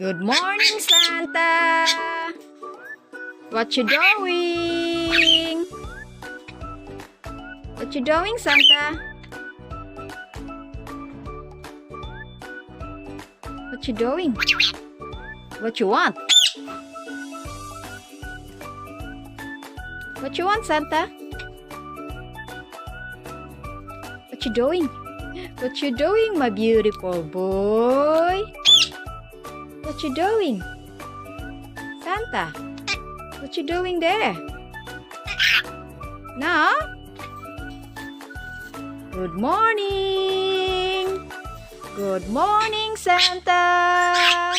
Good morning, Santa. What you doing? What you doing, Santa? What you doing? What you want? What you want, Santa? What you doing? What you doing, my beautiful boy? What you doing? Santa, what you doing there? No? Good morning. Good morning, Santa.